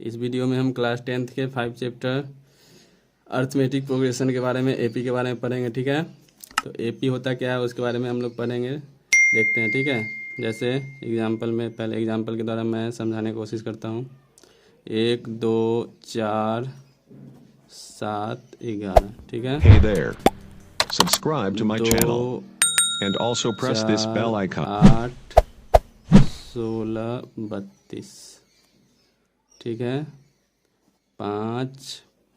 इस वीडियो में हम क्लास 10th के 5 चैप्टर अर्थमेटिक प्रोग्रेशन के बारे में, एपी के बारे में पढ़ेंगे। ठीक है, तो एपी होता क्या है उसके बारे में हम लोग पढ़ेंगे, देखते हैं। ठीक है, जैसे एग्जांपल में, पहले एग्जांपल के द्वारा मैं समझाने की कोशिश करता हूँ। 1 2 4 7 11। ठीक है, Hey there. Subscribe to my 2 channel and also press this 4 bell icon. 8 16 32। ठीक है, 5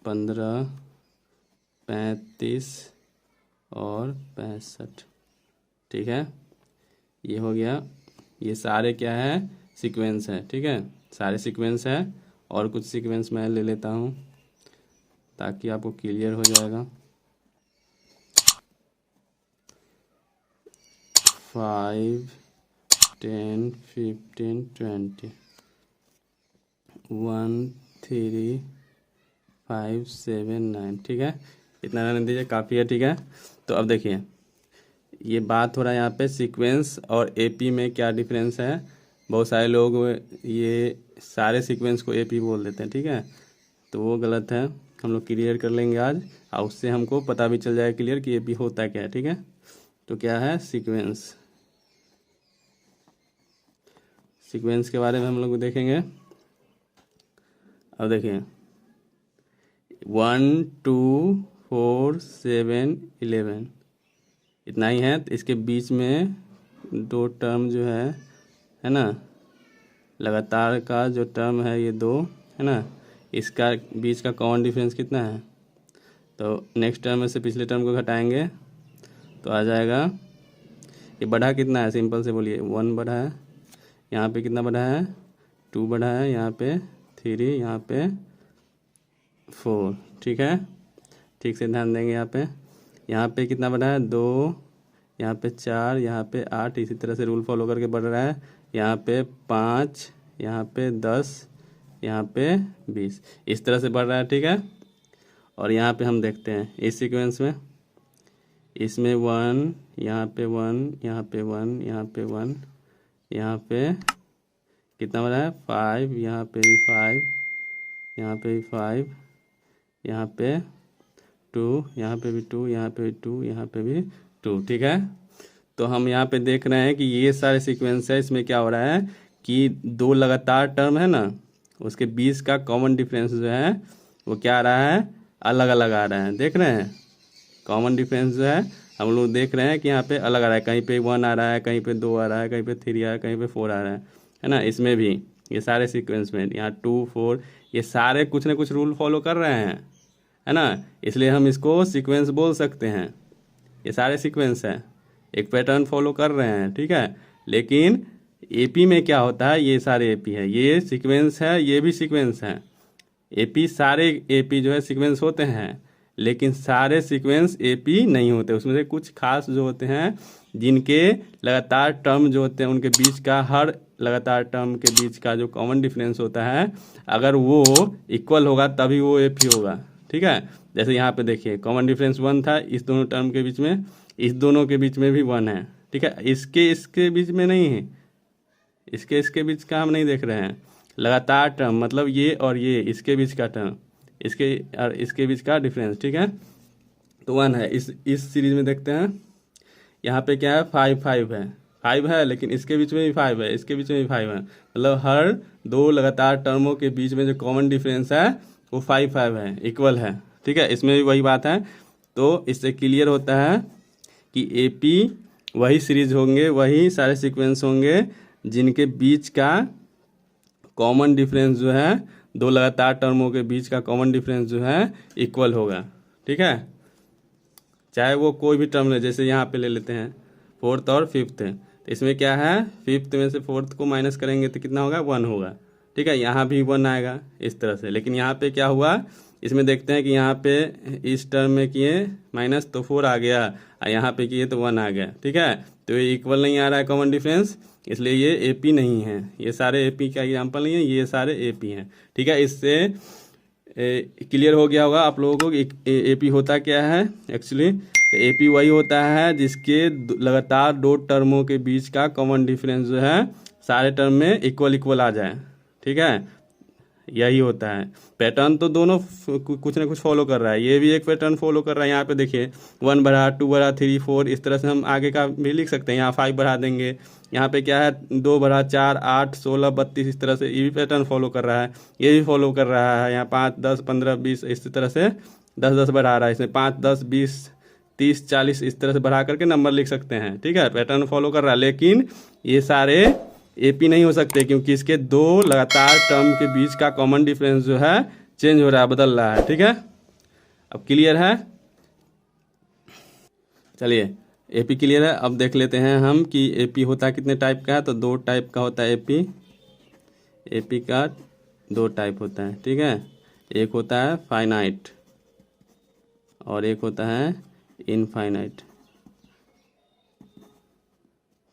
15 35 और 65। ठीक है, ये हो गया। ये सारे क्या है, सीक्वेंस है। ठीक है, सारे सीक्वेंस है। और कुछ सीक्वेंस मैं ले लेता हूँ ताकि आपको क्लियर हो जाएगा। 5 10 15 20 1 3 5 7 9। ठीक है, इतना रहने दीजिए, काफ़ी है। ठीक है, तो अब देखिए, ये बात हो रहा है यहाँ पे सीक्वेंस और एपी में क्या डिफरेंस है। बहुत सारे लोग ये सारे सीक्वेंस को एपी बोल देते हैं। ठीक है, तो वो गलत है। हम लोग क्लियर कर लेंगे आज, और उससे हमको पता भी चल जाएगा क्लियर कि एपी होता क्या है। ठीक है, तो क्या है सीक्वेंस। सीक्वेंस के बारे में हम लोग देखेंगे। अब देखिए, 1 2 4 7 11 इतना ही है। तो इसके बीच में दो टर्म जो है ना, लगातार का जो टर्म है ये दो है ना, इसका बीच का कॉमन डिफरेंस कितना है। तो नेक्स्ट टर्म में से पिछले टर्म को घटाएंगे तो आ जाएगा, ये बढ़ा कितना है, सिंपल से बोलिए। 1 बढ़ा है, यहाँ पे कितना बढ़ा है, 2 बढ़ा है, यहाँ पे 3, यहाँ पे 4। ठीक है, ठीक से ध्यान देंगे। यहाँ पे कितना बढ़ा है, 2, यहाँ पे 4, यहाँ पे 8। इसी तरह से रूल फॉलो करके बढ़ रहा है। यहाँ पे 5, यहाँ पे 10, यहाँ पे 20। इस तरह से बढ़ रहा है। ठीक है, और यहाँ पे हम देखते हैं इस सीक्वेंस में, इसमें 1, यहाँ पे 1, यहाँ पे 1, यहाँ पे 1, यहाँ पे कितना बढ़ा है, 5, यहाँ पे भी 5, यहाँ पे भी 5, यहाँ पे 2, यहाँ पे भी 2, यहाँ पे भी 2, यहाँ पे भी 2। ठीक है, तो हम यहाँ पे देख रहे हैं कि ये सारे सीक्वेंस है। इसमें क्या हो रहा है कि दो लगातार टर्म है ना, उसके बीच का कॉमन डिफरेंस जो है वो क्या आ रहा है, अलग अलग आ रहा है। देख रहे हैं, कॉमन डिफरेंस जो है हम लोग देख रहे हैं कि यहाँ पे अलग आ रहा है। कहीं पे 1 आ रहा है, कहीं पे 2 आ रहा है, कहीं पे 3 आ रहा है, कहीं पे 4 आ रहा है ना। इसमें भी ये सारे सीक्वेंस में यहाँ 2 4 ये सारे कुछ ना कुछ रूल फॉलो कर रहे हैं, है ना। इसलिए हम इसको सीक्वेंस बोल सकते हैं। ये सारे सीक्वेंस है, एक पैटर्न फॉलो कर रहे हैं। ठीक है, लेकिन एपी में क्या होता है, ये सारे एपी है, ये सीक्वेंस है, ये भी सीक्वेंस है। एपी सारे एपी जो है सीक्वेंस होते हैं, लेकिन सारे सीक्वेंस एपी नहीं होते। उसमें से कुछ खास जो होते हैं, जिनके लगातार टर्म जो होते हैं उनके बीच का, हर लगातार टर्म के बीच का जो कॉमन डिफरेंस होता है, अगर वो इक्वल होगा तभी वो एपी होगा। ठीक है, जैसे यहाँ पे देखिए कॉमन डिफरेंस 1 था इस दोनों टर्म के बीच में, इस दोनों के बीच में भी 1 है। ठीक है, इसके बीच में नहीं है, इसके बीच का हम नहीं देख रहे हैं। लगातार टर्म मतलब ये और ये, इसके बीच का टर्म, इसके और इसके बीच का डिफरेंस। ठीक है, तो 1 है। इस सीरीज में देखते हैं, यहाँ पे क्या है, 5 5 है, 5 है, लेकिन इसके बीच में भी 5 है, इसके बीच में भी 5 है। मतलब हर दो लगातार टर्मों के बीच में जो कॉमन डिफरेंस है वो 5 5 है, इक्वल है। ठीक है, इसमें भी वही बात है। तो इससे क्लियर होता है कि एपी वही सीरीज होंगे, वही सारे सीक्वेंस होंगे जिनके बीच का कॉमन डिफरेंस जो है, दो लगातार टर्मों के बीच का कॉमन डिफरेंस जो है इक्वल होगा। ठीक है, चाहे वो कोई भी टर्म ले, जैसे यहाँ पे ले लेते हैं 4th और 5th। तो इसमें क्या है, 5th में से 4th को माइनस करेंगे तो कितना होगा, 1 होगा। ठीक है, यहाँ भी 1 आएगा इस तरह से। लेकिन यहाँ पे क्या हुआ, इसमें देखते हैं कि यहाँ पे इस टर्म में किए माइनस तो 4 आ गया, और यहाँ पे किए तो 1 आ गया। ठीक है, तो ये इक्वल नहीं आ रहा है कॉमन डिफरेंस, इसलिए ये एपी नहीं है। ये सारे एपी का एग्जाम्पल नहीं है, ये सारे एपी हैं। ठीक है, इससे क्लियर हो गया होगा आप लोगों को कि एपी होता क्या है एक्चुअली। एपी वही होता है जिसके लगातार दो टर्मों के बीच का कॉमन डिफरेंस जो है सारे टर्म में इक्वल इक्वल आ जाए। ठीक है, यही होता है। पैटर्न तो दोनों कुछ ना कुछ फॉलो कर रहा है, ये भी एक पैटर्न फॉलो कर रहा है। यहाँ पे देखिए 1 बढ़ा, 2 बढ़ा, 3 4, इस तरह से हम आगे का भी लिख सकते हैं। यहाँ 5 बढ़ा देंगे, यहाँ पे क्या है 2 बढ़ा, 4 8 16 32, इस तरह से ये भी पैटर्न फॉलो कर रहा है, ये भी फॉलो कर रहा है। यहाँ 5 10 15 20, इस तरह से 10 10 बढ़ा रहा है। इसमें 5 10 20 30 40 इस तरह से बढ़ा करके नंबर लिख सकते हैं। ठीक है, पैटर्न फॉलो कर रहा है। लेकिन ये सारे एपी नहीं हो सकते, क्योंकि इसके दो लगातार टर्म के बीच का कॉमन डिफरेंस जो है चेंज हो रहा है, बदल रहा है। ठीक है, अब क्लियर है? चलिए, एपी क्लियर है। अब देख लेते हैं हम कि एपी होता कितने टाइप का है। तो 2 टाइप का होता है एपी। एपी का 2 टाइप होता है। ठीक है, एक होता है फाइनाइट और एक होता है इनफाइनाइट।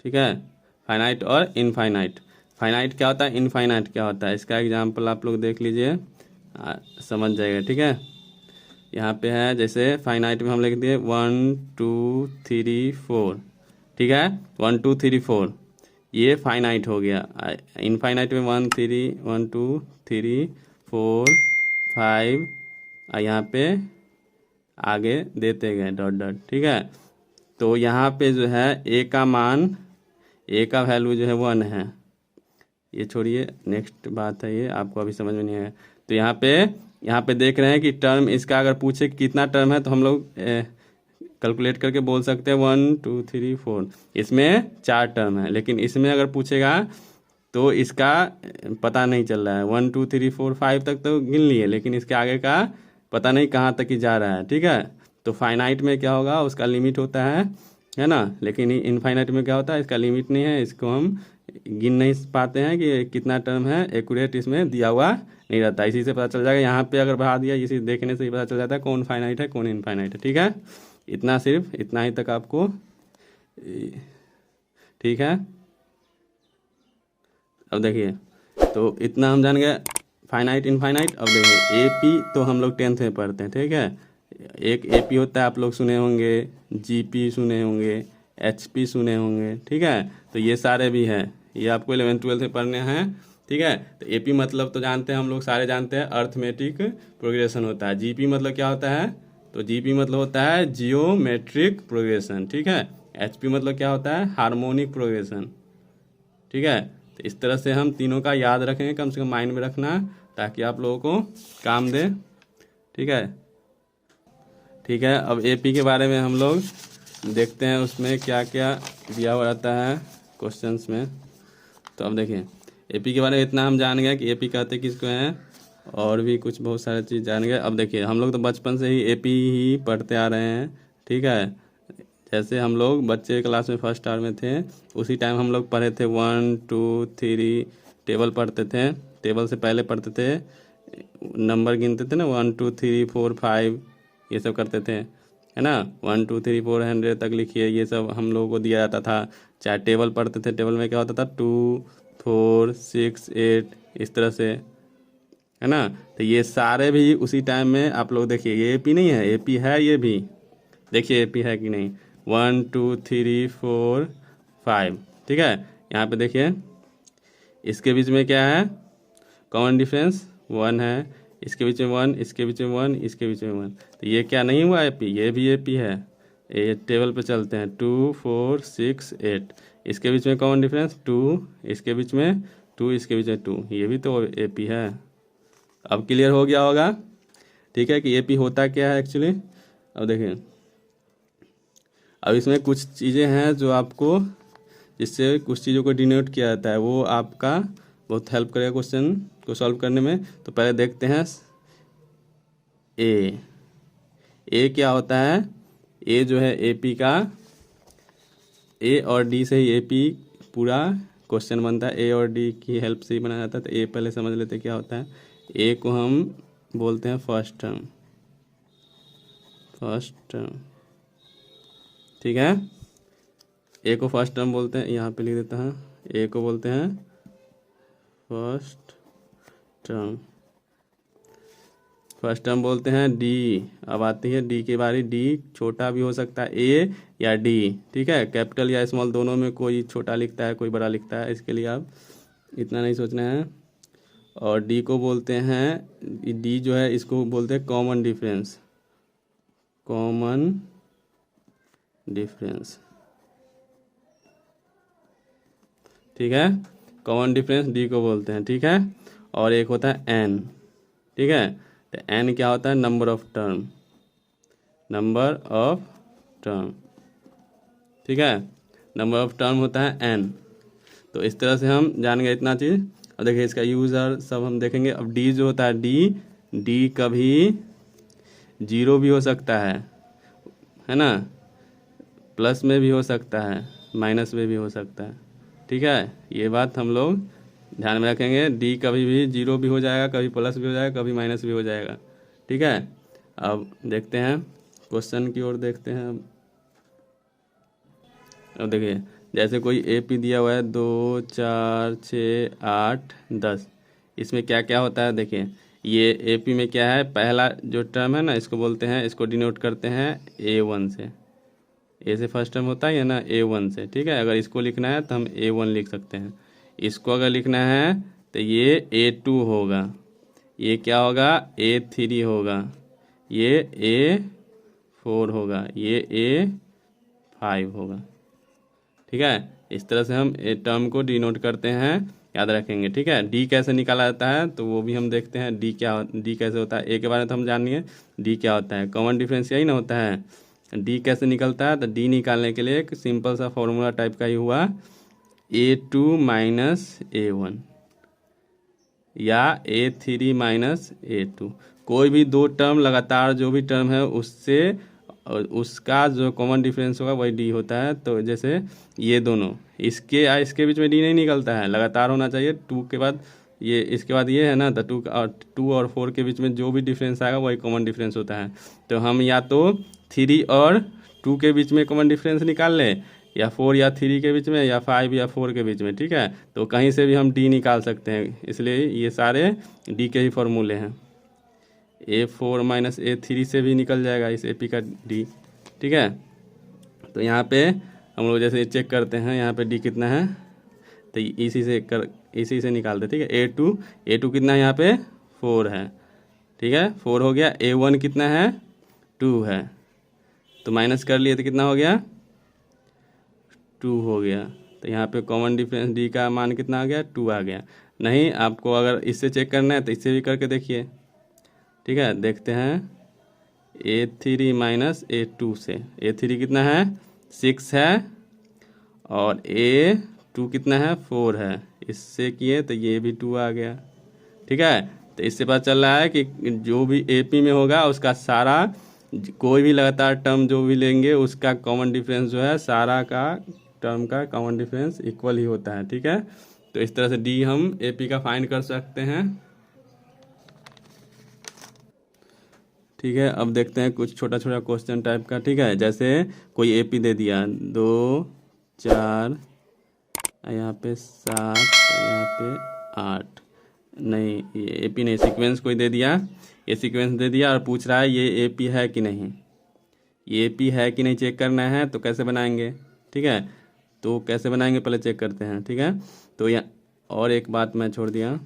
ठीक है, फाइनाइट और इनफाइनाइट। फाइनाइट क्या होता है, इनफाइनाइट क्या होता है, इसका एग्जांपल आप लोग देख लीजिए, समझ जाएगा। ठीक है, यहाँ पे है जैसे फाइनाइट में हम लिख दिए 1 2 3 4। ठीक है, 1 2 3 4 ये फाइनाइट हो गया। इनफाइनाइट में 1 2 3 4 5 यहाँ पे आगे देते गए डॉट डॉट। ठीक है, तो यहाँ पे जो है ए का मान, ए का वैल्यू जो है 1 है। ये छोड़िए, नेक्स्ट बात है, ये आपको अभी समझ में नहीं आएगा। तो यहाँ पे देख रहे हैं कि टर्म इसका अगर पूछे कि कितना टर्म है, तो हम लोग कैलकुलेट करके बोल सकते हैं 1 2 3 4। इसमें 4 टर्म है, लेकिन इसमें अगर पूछेगा तो इसका पता नहीं चल रहा है। 1 2 3 4 5 तक तो गिन लिए, लेकिन इसके आगे का पता नहीं कहाँ तक ही जा रहा है। ठीक है, तो फाइनाइट में क्या होगा, उसका लिमिट होता है ना। लेकिन इनफाइनाइट में क्या होता है, इसका लिमिट नहीं है, इसको हम गिन नहीं पाते हैं कि कितना टर्म है, एक्यूरेट इसमें दिया हुआ नहीं रहता। इसी से पता चल जाएगा। यहाँ पे अगर बढ़ा दिया, इसी देखने से ही पता चल जाता है कौन फाइनाइट है कौन इनफाइनाइट है। ठीक है, इतना सिर्फ इतना ही तक आपको। ठीक है, अब देखिए, तो इतना हम जान गए फाइनाइट इनफाइनाइट। अब देखिए एपी तो हम लोग 10th में पढ़ते हैं। ठीक है, एक एपी होता है, आप लोग सुने होंगे, जीपी सुने होंगे, एचपी सुने होंगे। ठीक है, तो ये सारे भी हैं, ये आपको 11th 12th में पढ़ने हैं। ठीक है, तो एपी मतलब तो जानते हैं हम लोग सारे जानते हैं, अर्थमेटिक प्रोग्रेशन होता है। जीपी मतलब क्या होता है, तो जीपी मतलब होता है जियोमेट्रिक प्रोग्रेशन। ठीक है, एचपी मतलब क्या होता है, हार्मोनिक प्रोग्रेशन। ठीक है, तो इस तरह से हम तीनों का याद रखेंगे, कम से कम माइंड में रखना, ताकि आप लोगों को काम दे। ठीक है, ठीक है। अब एपी के बारे में हम लोग देखते हैं, उसमें क्या क्या दिया हुआ रहता है क्वेश्चंस में। तो अब देखिए, एपी के बारे में इतना हम जान गए कि एपी कहते किसको हैं, और भी कुछ बहुत सारे चीज़ जान गए। अब देखिए, हम लोग तो बचपन से ही एपी ही पढ़ते आ रहे हैं। ठीक है, जैसे हम लोग बच्चे क्लास में फर्स्ट आवर में थे, उसी टाइम हम लोग पढ़े थे 1 2 3, टेबल पढ़ते थे। टेबल से पहले पढ़ते थे, नंबर गिनते थे ना, 1 2 3 4 5, ये सब करते थे, है ना। 1 2 3 4 100 तक लिखिए, ये सब हम लोगों को दिया जाता था। चाहे टेबल पढ़ते थे, टेबल में क्या होता था 2 4 6 8, इस तरह से, है ना। तो ये सारे भी उसी टाइम में आप लोग देखिए, ये एपी नहीं है, एपी है ये भी, देखिए एपी है कि नहीं। 1 2 3 4 5। ठीक है, यहाँ पे देखिए, इसके बीच में क्या है, कॉमन डिफरेंस 1 है, इसके बीच में 1, इसके बीच में 1, इसके बीच में 1। तो ये क्या नहीं हुआ एपी, ये भी एपी है। ये टेबल पे चलते हैं, 2 4 6 8, इसके बीच में कॉमन डिफरेंस 2, इसके बीच में 2, इसके बीच में 2, ये भी तो एपी है। अब क्लियर हो गया होगा। ठीक है, कि एपी होता क्या है एक्चुअली। अब देखिए, अब इसमें कुछ चीज़ें हैं जो आपको, जिससे कुछ चीज़ों को डिनोट किया जाता है, वो आपका बहुत हेल्प करेगा क्वेश्चन को सॉल्व करने में। तो पहले देखते हैं ए क्या होता है। ए जो है एपी का, ए और डी से ही एपी पूरा क्वेश्चन बनता है, ए और डी की हेल्प से ही बनाया जाता है। तो ए पहले समझ लेते क्या होता है। ए को हम बोलते हैं फर्स्ट टर्म, फर्स्ट टर्म। ठीक है, ए को फर्स्ट टर्म बोलते हैं, यहाँ पे लिख देता है, ए को बोलते हैं फर्स्ट टर्म। फर्स्ट टर्म बोलते हैं डी। अब आती है डी की बारी। डी छोटा भी हो सकता है ए या डी। ठीक है, कैपिटल या स्मॉल दोनों में कोई छोटा लिखता है कोई बड़ा लिखता है, इसके लिए आप इतना नहीं सोचना है। और डी को बोलते हैं, डी जो है इसको बोलते हैं कॉमन डिफरेंस, कॉमन डिफरेंस, ठीक है। कॉमन डिफरेंस डी को बोलते हैं, ठीक है। और एक होता है एन, ठीक है। तो एन क्या होता है? Number of term, number of term, ठीक है। नंबर ऑफ टर्म होता है एन। तो इस तरह से हम जान गए इतना चीज़। अब देखिए इसका यूज़र सब हम देखेंगे। अब डी जो होता है, डी कभी जीरो भी हो सकता है ना, प्लस में भी हो सकता है, माइनस में भी हो सकता है, ठीक है। ये बात हम लोग ध्यान में रखेंगे। डी कभी भी जीरो भी हो जाएगा, कभी प्लस भी हो जाएगा, कभी माइनस भी हो जाएगा, ठीक है। अब देखते हैं क्वेश्चन की ओर देखते हैं। अब देखिए जैसे कोई एपी दिया हुआ है 2, 4, 6, 8, 10, इसमें क्या क्या होता है देखिए। ये एपी में क्या है, पहला जो टर्म है ना इसको बोलते हैं, इसको डिनोट करते हैं A1 से। ए से फर्स्ट टर्म होता है ना A1 से, ठीक है। अगर इसको लिखना है तो हम A1 लिख सकते हैं। इसको अगर लिखना है तो ये A2 होगा, ये क्या होगा A3 होगा, ये A4 होगा, ये A5 होगा, ठीक है। इस तरह से हम ए टर्म को डिनोट करते हैं, याद रखेंगे, ठीक है। डी कैसे निकाला जाता है तो वो भी हम देखते हैं। डी कैसे होता है, ए के बारे में तो हम जानिए, डी क्या होता है, कॉमन डिफरेंस यही ना होता है। डी कैसे निकलता है, तो डी निकालने के लिए एक सिंपल सा फॉर्मूला टाइप का ही हुआ, A2 माइनस A1 या A3 माइनस A2। कोई भी दो टर्म लगातार जो भी टर्म है उससे उसका जो कॉमन डिफरेंस होगा वही डी होता है। तो जैसे ये दोनों, इसके बीच में डी नहीं निकलता है, लगातार होना चाहिए। 2 के बाद ये, इसके बाद ये है ना, तो 2 और 4 के बीच में जो भी डिफरेंस आएगा वही कॉमन डिफरेंस होता है। तो हम या तो 3 और 2 के बीच में कॉमन डिफरेंस निकाल लें, या 4 या 3 के बीच में, या 5 या 4 के बीच में, ठीक है। तो कहीं से भी हम डी निकाल सकते हैं, इसलिए ये सारे डी के ही फॉर्मूले हैं। A4 माइनस A3 से भी निकल जाएगा इस AP का डी, ठीक है। तो यहाँ पे हम लोग जैसे चेक करते हैं, यहाँ पे डी कितना है तो इसी से निकालते, ठीक है। A2 कितना है यहाँ पे 4 है, ठीक है, 4 हो गया। A1 कितना है 2 है, तो माइनस कर लिए तो कितना हो गया 2 हो गया। तो यहाँ पे कॉमन डिफरेंस डी का मान कितना आ गया 2 आ गया। नहीं आपको अगर इससे चेक करना है तो इससे भी करके देखिए, ठीक है। देखते हैं A3 माइनस A2 से, A3 कितना है 6 है और A2 कितना है 4 है, इससे किए तो ये भी 2 आ गया, ठीक है। तो इससे पता चल रहा है कि जो भी AP में होगा उसका सारा, कोई भी लगातार टर्म जो भी लेंगे उसका कॉमन डिफरेंस जो है, सारा का टर्म का कॉमन डिफरेंस इक्वल ही होता है, ठीक है। तो इस तरह से डी हम AP का फाइंड कर सकते हैं, ठीक है। अब देखते हैं कुछ छोटा छोटा क्वेश्चन टाइप का, ठीक है। जैसे कोई AP दे दिया 2, 4, यहाँ पे 7, यहाँ पे 8, नहीं ये AP नहीं, सीक्वेंस कोई दे दिया, ये सीक्वेंस दे दिया और पूछ रहा है ये AP है कि नहीं। ये AP है कि नहीं चेक करना है तो कैसे बनाएंगे, ठीक है। तो कैसे बनाएंगे पहले चेक करते हैं, ठीक है। तो यहाँ और एक बात मैं छोड़ दिया,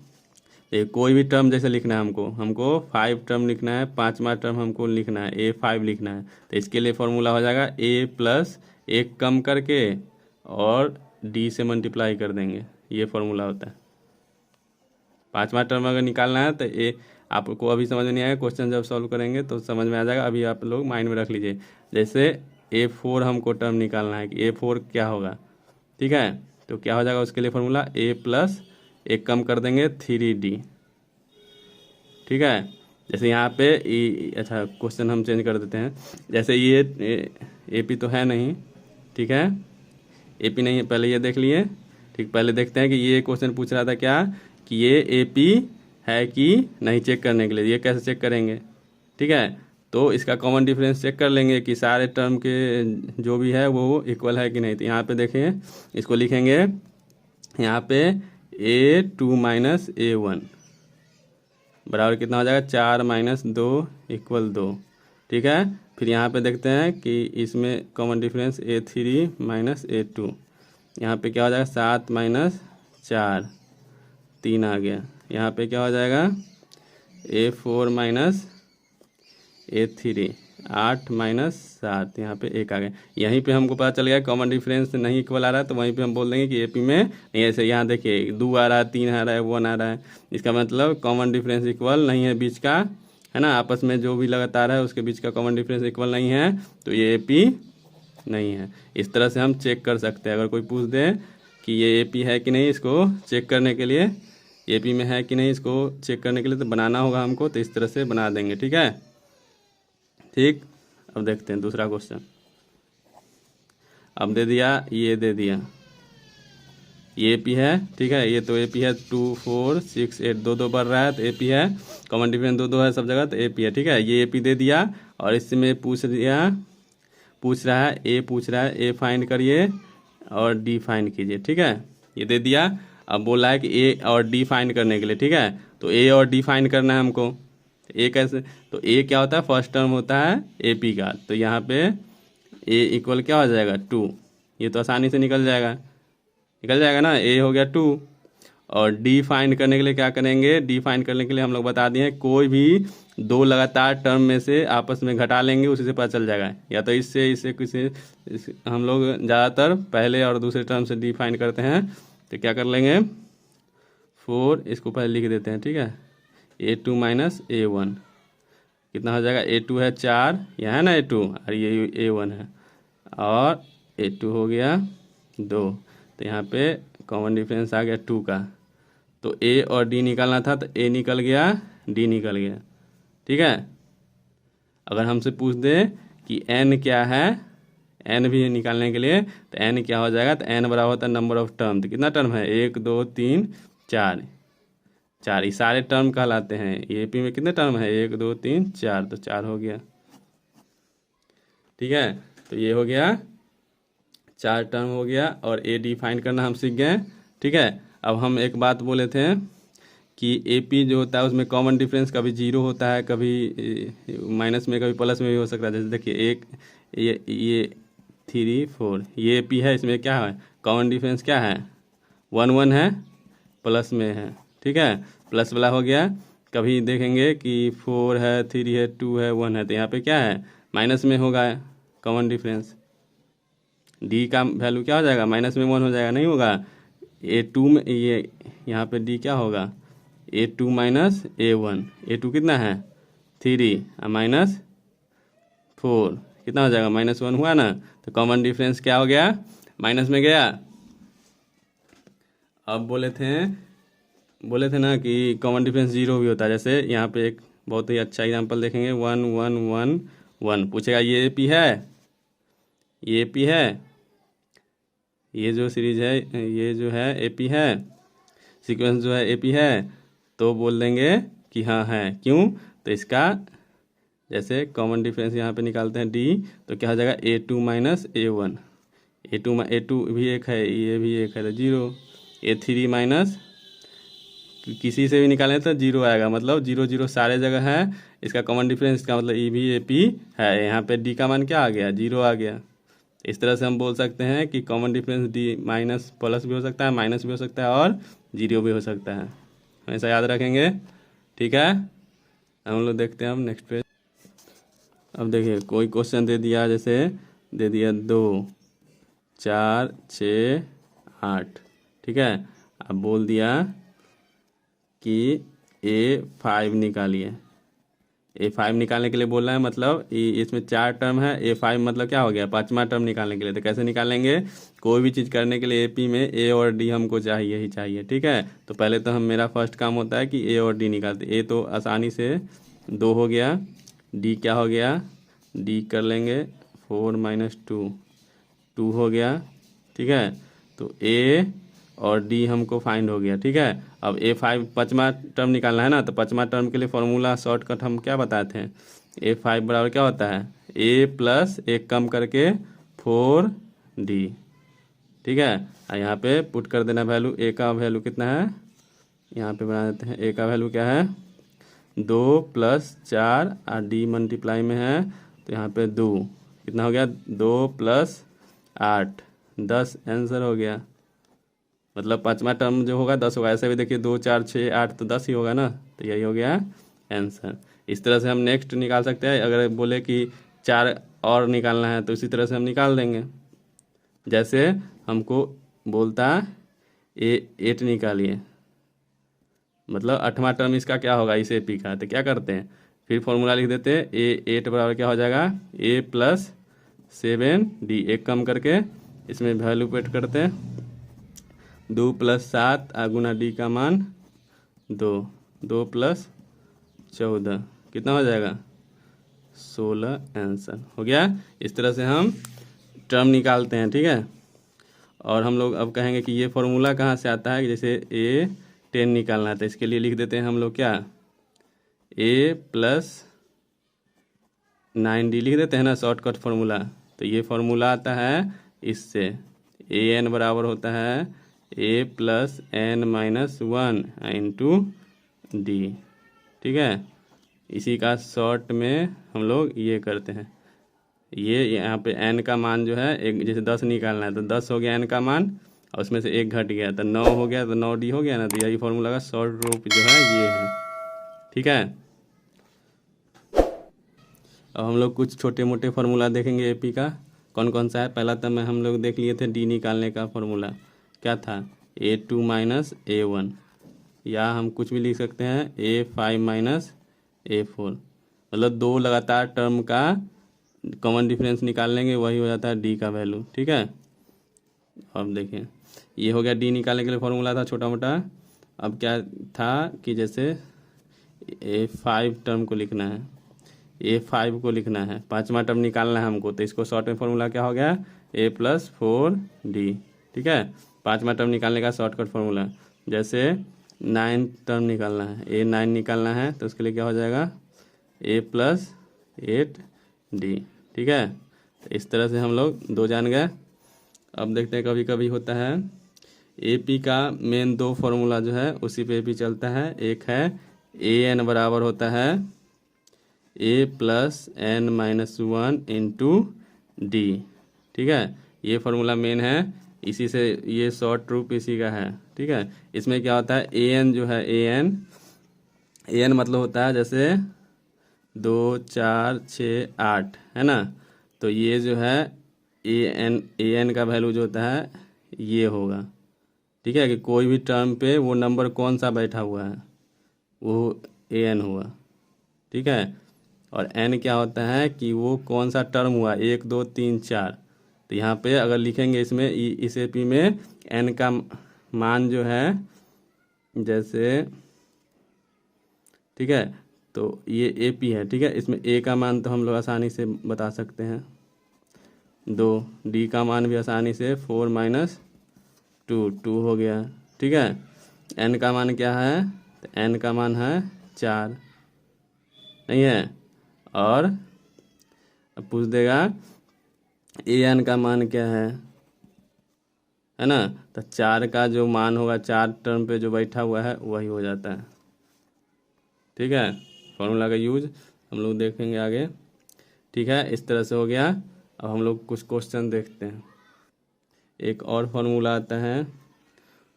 कोई भी टर्म जैसे लिखना है हमको 5 टर्म लिखना है, 5वां टर्म हमको लिखना है A5 लिखना है। तो इसके लिए फॉर्मूला हो जाएगा A प्लस एक कम करके और D से मल्टीप्लाई कर देंगे, ये फॉर्मूला होता है। 5वां टर्म अगर निकालना है तो आपको अभी समझ में नहीं आएगा, क्वेश्चन जब सॉल्व करेंगे तो समझ में आ जाएगा, अभी आप लोग माइंड में रख लीजिए। जैसे A4 हमको टर्म निकालना है कि A4 क्या होगा, ठीक है। तो क्या हो जाएगा उसके लिए फॉर्मूला A प्लस एक कम कर देंगे 3D, ठीक है। जैसे यहाँ पे अच्छा क्वेश्चन हम चेंज कर देते हैं। जैसे ये AP तो है नहीं, ठीक है, AP नहीं है, पहले ये देख लिए, ठीक। पहले देखते हैं कि ये क्वेश्चन पूछ रहा था क्या, कि ये AP है कि नहीं चेक करने के लिए। ये कैसे चेक करेंगे, ठीक है। तो इसका कॉमन डिफरेंस चेक कर लेंगे कि सारे टर्म के जो भी है वो इक्वल है कि नहीं। तो यहाँ पे देखें, इसको लिखेंगे यहाँ पे A2 माइनस A1 बराबर कितना हो जाएगा 4 माइनस 2 इक्वल 2, ठीक है। फिर यहाँ पे देखते हैं कि इसमें common difference A3 minus A2, यहाँ पे क्या हो जाएगा 7 माइनस 4 3 आ गया, यहाँ पे क्या हो जाएगा, A4 माइनस A3, 8 माइनस 7, यहाँ पे 1 आ गया। यहीं पे हमको पता चल गया कॉमन डिफरेंस नहीं इक्वल आ रहा है, तो वहीं पे हम बोल देंगे कि AP में नहीं। ऐसे यहाँ देखिए 2 आ रहा है, 3 आ रहा है, 1 आ रहा है, इसका मतलब कॉमन डिफरेंस इक्वल नहीं है बीच का, है ना। आपस में जो भी लगातार है उसके बीच का कॉमन डिफरेंस इक्वल नहीं है, तो ये AP नहीं है। इस तरह से हम चेक कर सकते हैं। अगर कोई पूछ दे कि ये AP है कि नहीं, इसको चेक करने के लिए, AP में है कि नहीं इसको चेक करने के लिए तो बनाना होगा हमको, तो इस तरह से बना देंगे, ठीक है। ठीक, अब देखते हैं दूसरा क्वेश्चन। अब दे दिया, ये दे दिया, ये AP है, ठीक है। ये तो AP है, 2 4 6 8, 2 बढ़ रहा है तो AP है। कॉमन डिफरेंस 2 है सब जगह, तो AP है, ठीक है। ये AP दे दिया और इसमें पूछ रहा है A, पूछ रहा है A फाइंड करिए और D फाइंड कीजिए, ठीक है। ये दे दिया। अब बोला है कि A और D फाइंड करने के लिए, ठीक है। तो A और D फाइंड करना है हमको। A कैसे, तो A क्या होता है, फर्स्ट टर्म होता है AP का, तो यहाँ पे A इक्वल क्या हो जाएगा, 2। ये तो आसानी से निकल जाएगा ना, A हो गया 2। और D फाइंड करने के लिए क्या करेंगे, D फाइंड करने के लिए हम लोग बता दिए हैं, कोई भी 2 लगातार टर्म में से आपस में घटा लेंगे, उसी से पता चल जाएगा। या तो इससे किसी हम लोग ज़्यादातर पहले और दूसरे टर्म से D फाइंड करते हैं, तो क्या कर लेंगे, 4 इसको पहले लिख देते हैं, ठीक है। A2 माइनस A1 कितना हो जाएगा, A2 है 4, यहाँ है ना A2, और ये A1 है, और A2 हो गया 2, तो यहाँ पे कॉमन डिफरेंस आ गया 2 का। तो A और D निकालना था, तो A निकल गया, D निकल गया, ठीक है। अगर हमसे पूछ दे कि N क्या है, N भी निकालने के लिए, तो N क्या हो जाएगा, तो N बराबर होता है नंबर ऑफ टर्म। तो कितना टर्म है, 1 2 3 4, ये सारे टर्म कहलाते हैं। AP में कितने टर्म है, 1 2 3 4, तो 4 हो गया, ठीक है। तो ये हो गया 4 टर्म हो गया, और AD फाइंड करना हम सीख गए, ठीक है। अब हम एक बात बोले थे कि AP जो होता है उसमें कॉमन डिफरेंस कभी 0 होता है, कभी माइनस में, कभी प्लस में भी हो सकता है। जैसे देखिए एक ये 3 4 ये AP है, इसमें क्या है, कॉमन डिफरेंस क्या है, 1 1 है, प्लस में है, ठीक है, प्लस वाला हो गया। कभी देखेंगे कि 4 है, 3 है, 2 है, 1 है, तो यहाँ पे क्या है, माइनस में होगा कॉमन डिफरेंस। D का वैल्यू क्या हो जाएगा, माइनस में 1 हो जाएगा, नहीं होगा। A2 में ये यहाँ पे D क्या होगा, A2 माइनस A1, A2 कितना है 3 माइनस 4 कितना हो जाएगा, -1 हुआ ना। तो कॉमन डिफरेंस क्या हो गया, माइनस में गया। अब बोले थे ना कि कॉमन डिफरेंस 0 भी होता है। जैसे यहाँ पे एक बहुत ही अच्छा एग्जांपल देखेंगे, 1 1 1 1, पूछेगा ये AP है, ये AP है, ये जो सीरीज है, ये जो है AP है, सीक्वेंस जो है AP है, तो बोल देंगे कि हाँ है। क्यों, तो इसका जैसे कॉमन डिफरेंस यहाँ पे निकालते हैं D, तो क्या हो जाएगा, A2 माइनस A1, A2 भी एक है, ये भी एक है, तो 0। A3 माइनस किसी से भी निकालें तो 0 आएगा, मतलब 0 0 सारे जगह है। इसका कॉमन डिफरेंस, इसका मतलब E भी AP है। यहाँ पे D का मान क्या आ गया, 0 आ गया। इस तरह से हम बोल सकते हैं कि common difference D minus plus भी हो सकता है, माइनस भी हो सकता है, और 0 भी हो सकता है। हमेशा याद रखेंगे, ठीक है। हम लोग देखते हैं अब नेक्स्ट पेज। अब देखिए कोई क्वेश्चन दे दिया, जैसे दे दिया 2 4 6 8, ठीक है। अब बोल दिया कि A5 निकालिए। A5 निकालने के लिए बोल रहा है, मतलब इसमें 4 टर्म है, A5 मतलब क्या हो गया, 5वां टर्म निकालने के लिए। तो कैसे निकालेंगे, कोई भी चीज़ करने के लिए AP में A और D हमको चाहिए ही चाहिए, ठीक है। तो पहले तो मेरा फर्स्ट काम होता है कि A और D निकालते। A तो आसानी से 2 हो गया, D क्या हो गया, D कर लेंगे 4 माइनस 2, 2 हो गया, ठीक है। तो A और D हमको फाइंड हो गया, ठीक है। अब A5 5वां टर्म निकालना है ना, तो 5वां टर्म के लिए फॉर्मूला शॉर्टकट हम क्या बताए थे, A5 बराबर क्या होता है, A प्लस 1 कम करके 4D, ठीक है। और यहाँ पे पुट कर देना वैल्यू, A का वैल्यू कितना है, यहाँ पे बना देते हैं। A का वैल्यू क्या है, 2 + 4, और D मल्टीप्लाई में है, तो यहाँ पे 2 कितना हो गया, 2 + 8 10 आंसर हो गया, मतलब पाँचवा टर्म जो होगा 10 होगा। ऐसे भी देखिए 2 4 6 8 तो 10 ही होगा ना, तो यही हो गया आंसर। इस तरह से हम नेक्स्ट निकाल सकते हैं। अगर बोले कि 4 और निकालना है तो इसी तरह से हम निकाल देंगे। जैसे हमको बोलता 8 निकालिए, मतलब 8वां टर्म इसका क्या होगा इस ए पी का, तो क्या करते हैं फिर फॉर्मूला लिख देते हैं। 8 बराबर क्या हो जाएगा a प्लस 7d। एक कम करके इसमें वैल्यू पुट करते हैं। 2 + 7 गुना डी का मान 2, 2 + 14 कितना हो जाएगा 16। आंसर हो गया। इस तरह से हम टर्म निकालते हैं, ठीक है। और हम लोग अब कहेंगे कि ये फॉर्मूला कहाँ से आता है, कि जैसे A10 निकालना है तो इसके लिए लिख देते हैं हम लोग क्या a + 9d लिख देते हैं ना, शॉर्टकट फार्मूला। तो ये फार्मूला आता है इससे, an बराबर होता है a + n - 1 × d, ठीक है। इसी का शॉर्ट में हम लोग ये करते हैं। ये यहाँ पे n का मान जो है एक, जैसे 10 निकालना है तो 10 हो गया n का मान, और उसमें से 1 घट गया तो 9 हो गया, तो 9d हो गया ना। तो यही फार्मूला का शॉर्ट रूप जो है ये है, ठीक है। अब हम लोग कुछ छोटे मोटे फार्मूला देखेंगे एपी का, कौन कौन सा है। पहला तो मैं हम लोग देख लिए थे डी निकालने का फार्मूला, क्या था A2 - A1, या हम कुछ भी लिख सकते हैं A5 - A4, मतलब 2 लगातार टर्म का कॉमन डिफरेंस निकाल लेंगे, वही हो जाता है डी का वैल्यू, ठीक है। अब देखिए ये हो गया डी निकालने के लिए फार्मूला था छोटा मोटा। अब क्या था कि जैसे A5 टर्म को लिखना है, A5 को लिखना है, 5वां टर्म निकालना है हमको, तो इसको शॉर्ट में फार्मूला क्या हो गया A + 4d, ठीक है। 5वां टर्म निकालने का शॉर्टकट फार्मूला। जैसे 9 टर्म निकालना है, A9 निकालना है, तो उसके लिए क्या हो जाएगा A + 8d, ठीक है। तो इस तरह से हम लोग 2 जान गए। अब देखते हैं कभी कभी होता है एपी का मेन 2 फार्मूला जो है उसी पे एपी चलता है। एक है an बराबर होता है a + n - 1 × d, ठीक है। ये फार्मूला मेन है, इसी से ये शॉर्ट रूप इसी का है, ठीक है। इसमें क्या होता है an जो है an मतलब होता है जैसे 2 4 6 8 है ना, तो ये जो है an का वैल्यू जो होता है ये होगा, ठीक है। कि कोई भी टर्म पे वो नंबर कौन सा बैठा हुआ है वो an हुआ, ठीक है। और n क्या होता है कि वो कौन सा टर्म हुआ 1 2 3 4। तो यहाँ पे अगर लिखेंगे इसमें इस एपी में n का मान जो है जैसे, ठीक है, तो ये एपी है, ठीक है। इसमें a का मान तो हम लोग आसानी से बता सकते हैं 2, d का मान भी आसानी से 4 - 2 2 हो गया, ठीक है। n का मान क्या है, तो n का मान है 4, नहीं है। और अब पूछ देगा an का मान क्या है ना, तो 4 का जो मान होगा 4 टर्म पे जो बैठा हुआ है वही हो जाता है, ठीक है। फॉर्मूला का यूज हम लोग देखेंगे आगे, ठीक है। इस तरह से हो गया। अब हम लोग कुछ क्वेश्चन देखते हैं। एक और फार्मूला आता है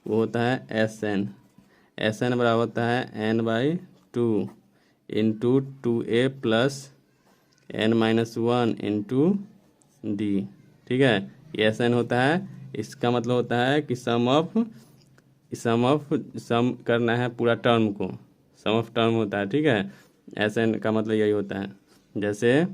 वो होता है SN बराबर होता है n/2 × 2a + n - 1 × d, ठीक है। ये SN होता है, इसका मतलब होता है कि सम करना है पूरा टर्म को, सम ऑफ टर्म होता है, ठीक है। SN का मतलब यही होता है। जैसे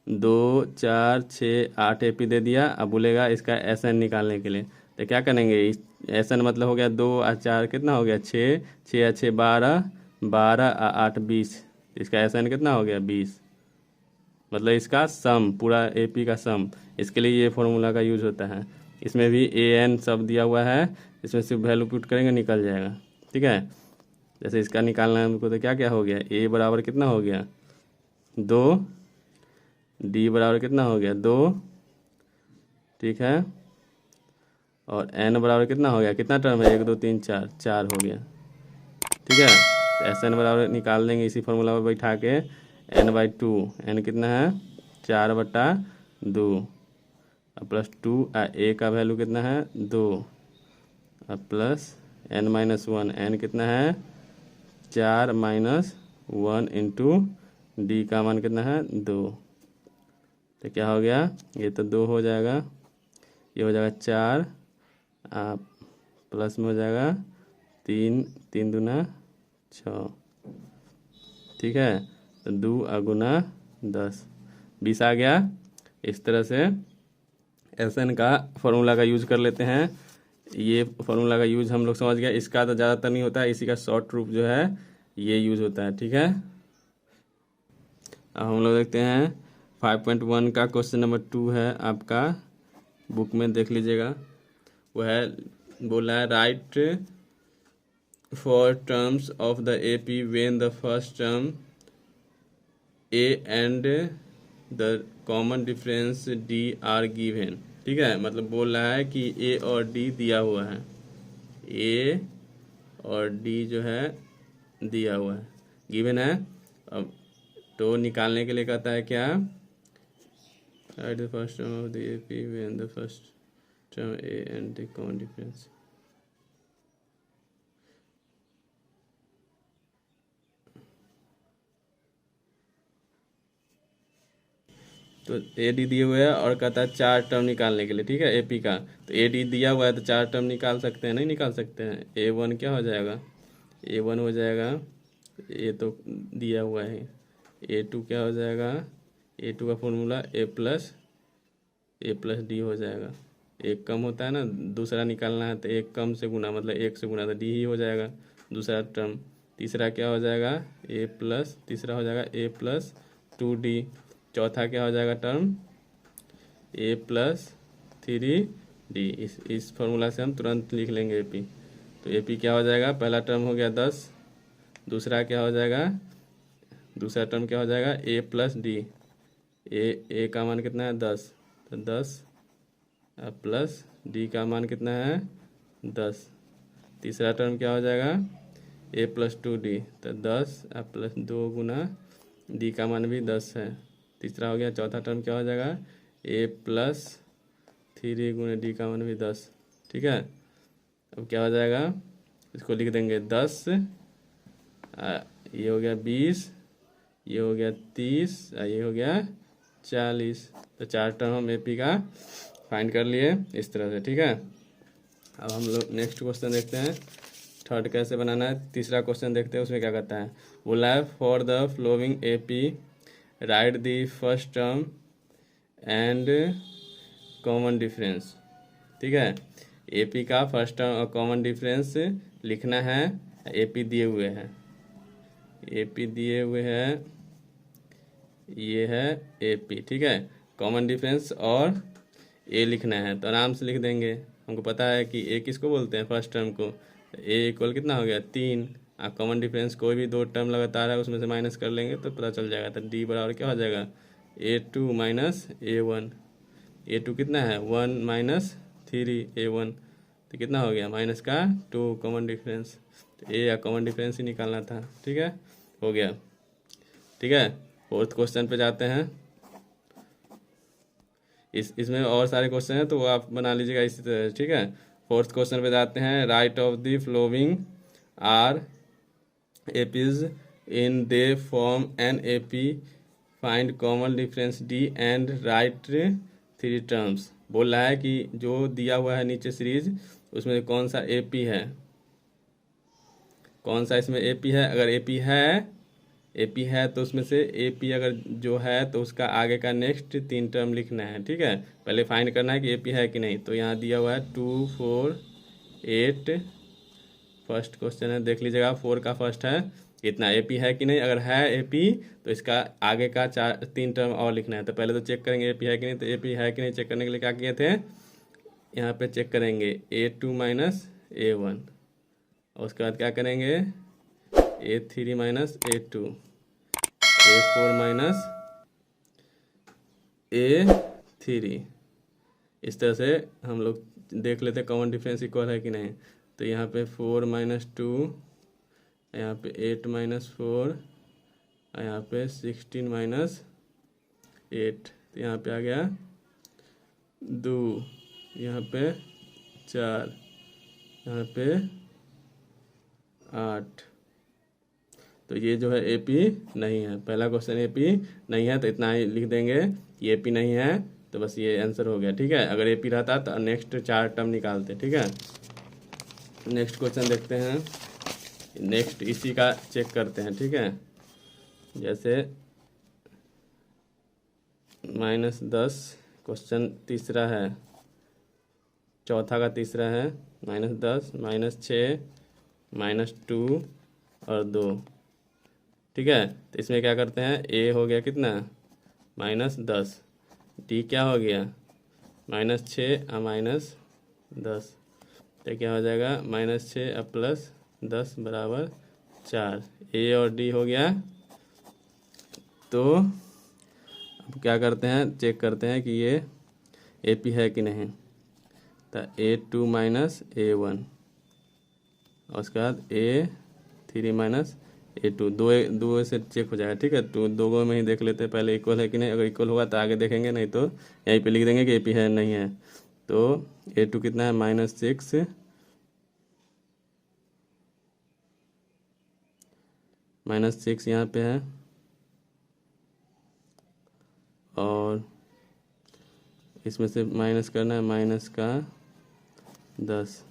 2 4 6 8 एपी दे दिया, अब बोलेगा इसका SN निकालने के लिए, तो क्या करेंगे SN मतलब हो गया 2 और 4 कितना हो गया 6, 6 और 6 12, 12 और 8 20, इसका SN कितना हो गया 20, मतलब इसका सम पूरा एपी का सम। इसके लिए ये फॉर्मूला का यूज होता है। इसमें भी an सब दिया हुआ है, इसमें सिर्फ वैल्यू पुट करेंगे निकल जाएगा, ठीक है। जैसे इसका निकालना है हमको, तो क्या क्या हो गया a बराबर कितना हो गया 2, d बराबर कितना हो गया 2, ठीक है। और n बराबर कितना हो गया, कितना टर्म है 1 2 3 4, 4 हो गया, ठीक है। तो SN बराबर निकाल देंगे इसी फॉर्मूला पर बैठा के n/2, n कितना है 4/2 और +2 a का वैल्यू कितना है 2, अब प्लस n-1, n कितना है 4 माइनस 1 इंटू डी का मान कितना है 2। तो क्या हो गया, ये तो 2 हो जाएगा, ये हो जाएगा 4, आप प्लस में हो जाएगा 3, 3 दूना 6, ठीक है। तो 2 गुना 10, 20 आ गया। इस तरह से SN का फॉर्मूला का यूज कर लेते हैं। ये फॉर्मूला का यूज हम लोग समझ गए, इसका तो ज़्यादातर नहीं होता है, इसी का शॉर्ट रूप जो है ये यूज होता है, ठीक है। अब हम लोग देखते हैं 5.1 का क्वेश्चन नंबर 2 है आपका, बुक में देख लीजिएगा। वो है, बोला है write four terms of the AP when the first term A and the common difference D are given, ठीक है। मतलब बोल रहा है कि A और D दिया हुआ है, A और D जो है दिया हुआ है, गिवन है। अब तो निकालने के लिए कहता है क्या, right the first term of the AP when the first term A and the common difference. तो AD दिए हुए है और कहता है 4 टर्म निकालने के लिए, ठीक है, AP का। तो AD दिया हुआ है तो 4 टर्म निकाल सकते हैं, नहीं निकाल सकते हैं। A1 क्या हो जाएगा, A1 हो जाएगा, ये तो दिया हुआ है। A2 क्या हो जाएगा, A2 का फॉर्मूला A प्लस D हो जाएगा। एक कम होता है ना, दूसरा निकालना है तो एक कम से गुना, मतलब 1 से गुना, तो D ही हो जाएगा दूसरा टर्म। तीसरा क्या हो जाएगा, तीसरा हो जाएगा A प्लस 2D। चौथा क्या हो जाएगा टर्म, A प्लस 3D। इस फॉर्मूला से हम तुरंत लिख लेंगे AP। तो AP क्या हो जाएगा, पहला टर्म हो गया 10, दूसरा क्या हो जाएगा, दूसरा टर्म क्या हो जाएगा A प्लस D। A का मान कितना है 10, तो 10 प्लस D का मान कितना है 10। तीसरा टर्म क्या हो जाएगा A प्लस 2D, तो 10 प्लस 2 गुना D का मान भी 10 है। तीसरा हो गया, चौथा टर्म क्या हो जाएगा A प्लस 3 गुना D का मान भी 10, ठीक है। अब क्या हो जाएगा, इसको लिख देंगे 10, ये हो गया 20, ये हो गया 30, ये हो गया 40। तो 4 टर्म हम AP का फाइंड कर लिए इस तरह से, ठीक है। अब हम लोग नेक्स्ट क्वेश्चन देखते हैं, थर्ड कैसे बनाना है। तीसरा क्वेश्चन देखते हैं, उसमें क्या कहता है, बोला है for the flowing AP right the first term and common difference, ठीक है। AP का फर्स्ट टर्म और कॉमन डिफरेंस लिखना है। AP दिए हुए हैं, AP दिए हुए हैं, ये है AP, ठीक है। कॉमन डिफरेंस और A लिखना है, तो आराम से लिख देंगे। हमको पता है कि A किसको बोलते हैं, फर्स्ट टर्म को। A इक्वल कितना हो गया 3। आप कॉमन डिफरेंस कोई भी 2 टर्म लगातार है उसमें से माइनस कर लेंगे तो पता चल जाएगा। तो D बराबर क्या हो जाएगा A2 माइनस A1। A2 कितना है 1 माइनस 3 A1, तो कितना हो गया माइनस का 2 कॉमन डिफरेंस। तो A या कॉमन डिफरेंस ही निकालना था, ठीक है, हो गया, ठीक है। फोर्थ क्वेश्चन पे जाते हैं। इसमें और सारे क्वेश्चन हैं तो वो आप बना लीजिएगा इसी तरह, ठीक है। फोर्थ क्वेश्चन पे जाते हैं, write of the following are APs in they form an AP, find common difference D and write 3 terms. बोल रहा है कि जो दिया हुआ है नीचे सीरीज उसमें कौन सा AP है, कौन सा इसमें AP है। अगर AP है तो उसमें से AP अगर जो है तो उसका आगे का नेक्स्ट 3 टर्म लिखना है, ठीक है। पहले फाइंड करना है कि AP है कि नहीं। तो यहाँ दिया हुआ है 2 4 8, फर्स्ट क्वेश्चन है, देख लीजिएगा 4 का फर्स्ट है, इतना AP है कि नहीं। अगर है AP तो इसका आगे का 3 टर्म और लिखना है। तो पहले तो चेक करेंगे AP है कि नहीं। तो AP है कि नहीं चेक करने के लिए क्या किए थे, यहाँ पे चेक करेंगे A2 माइनस A1, और उसके बाद क्या करेंगे A3 minus A2, A4 minus A3। इस तरह से हम लोग देख लेते हैं कॉमन डिफरेंस इक्वल है कि नहीं। तो यहाँ पे 4 माइनस 2, यहाँ पे 8 माइनस 4, यहाँ पे 16 माइनस 8, तो यहाँ पे आ गया 2, यहाँ पे 4, यहाँ पे 8। तो ये जो है एपी नहीं है। पहला क्वेश्चन एपी नहीं है तो इतना ही लिख देंगे, ये एपी नहीं है तो बस ये आंसर हो गया। ठीक है, अगर एपी रहता तो नेक्स्ट 4 टर्म निकालते। ठीक है, नेक्स्ट क्वेश्चन देखते हैं। नेक्स्ट इसी का चेक करते हैं। ठीक है, जैसे -10 क्वेश्चन तीसरा है, चौथा का तीसरा है। -10 -6 -2 और 2। ठीक है, तो इसमें क्या करते हैं, ए हो गया कितना -10, डी क्या हो गया -6 और -10, तो क्या हो जाएगा -6 और +10 बराबर 4। ए और डी हो गया। तो अब क्या करते हैं, चेक करते हैं कि ये एपी है कि नहीं। तो A2 - A1 और उसके बाद A3 - A2, दो से चेक हो जाएगा। ठीक है, तो दो में ही देख लेते हैं पहले इक्वल है कि नहीं। अगर इक्वल होगा तो आगे देखेंगे, नहीं तो यहीं पे लिख देंगे कि एपी है नहीं है। तो A2 कितना है -6 -6 यहाँ पे है, और इसमें से माइनस करना है, माइनस का 10,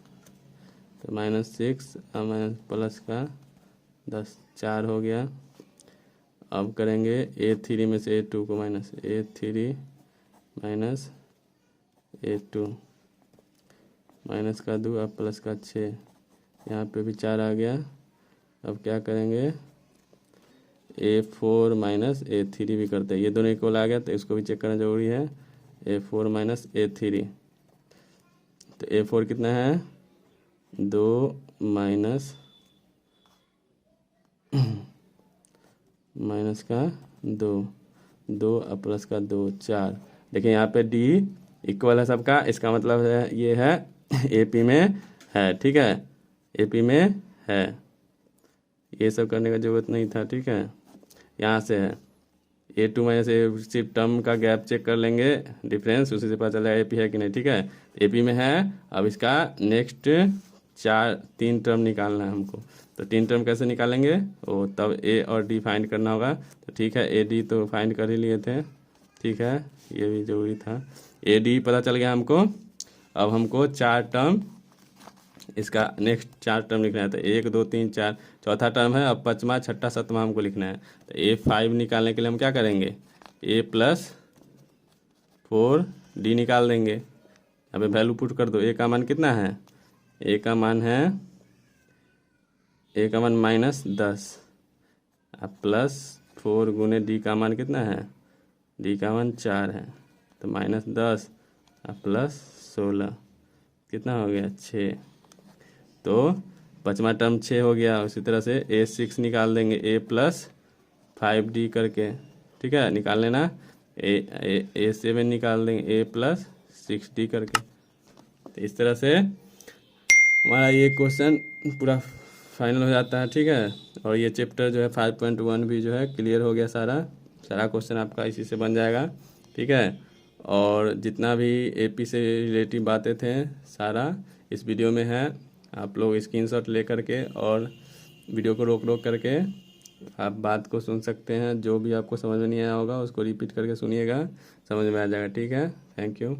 तो -6 और प्लस का 10, 4 हो गया। अब करेंगे A3 में से A2 को माइनस, A3 - A2, माइनस का 2 और प्लस का 6, यहाँ पे भी 4 आ गया। अब क्या करेंगे, A4 - A3 भी करते हैं। ये दोनों इक्वल आ गया तो इसको भी चेक करना जरूरी है। A4 - A3, तो A4 कितना है 2 माइनस का 2 और प्लस का 2, 4। देखिए यहाँ पे डी इक्वल है सबका, इसका मतलब है ये है एपी में है। ठीक है, एपी में है, ये सब करने का जरूरत नहीं था। ठीक है, यहाँ से है A2 - A, सिर्फ टर्म का गैप चेक कर लेंगे, डिफरेंस, उसी से पता चल जाएगा एपी है कि नहीं। ठीक है, एपी में है। अब इसका नेक्स्ट 3 टर्म निकालना है हमको। तो 3 टर्म कैसे निकालेंगे, वो तब ए और डी फाइंड करना होगा। तो ठीक है, ए डी तो फाइंड कर ही लिए थे। ठीक है, ये भी जरूरी था। ए डी पता चल गया हमको। अब हमको 4 टर्म, इसका नेक्स्ट 4 टर्म लिखना है। तो 1 2 3 4 चौथा टर्म है। अब 5वां 6ठा 7वां हमको लिखना है। तो A5 निकालने के लिए हम क्या करेंगे, A+4 डी निकाल देंगे। अब वैल्यू पुट कर दो। ए का मान कितना है, ए का मान है -10 अब +4 गुने डी का मान कितना है, डी का मान 4 है। तो -10 और +16 कितना हो गया 6। तो 5वां टर्म 6 हो गया। उसी तरह से A6 निकाल देंगे, A+5D करके। ठीक है, निकाल लेना। A7 निकाल देंगे, A+6D करके। तो इस तरह से हमारा ये क्वेश्चन पूरा फाइनल हो जाता है। ठीक है, और ये चैप्टर जो है 5.1 भी जो है क्लियर हो गया। सारा क्वेश्चन आपका इसी से बन जाएगा। ठीक है, और जितना भी एपी से रिलेटिव बातें थे सारा इस वीडियो में है। आप लोग स्क्रीनशॉट ले करके और वीडियो को रोक करके आप बात को सुन सकते हैं। जो भी आपको समझ में नहीं आया होगा उसको रिपीट करके सुनिएगा, समझ में आ जाएगा। ठीक है, थैंक यू।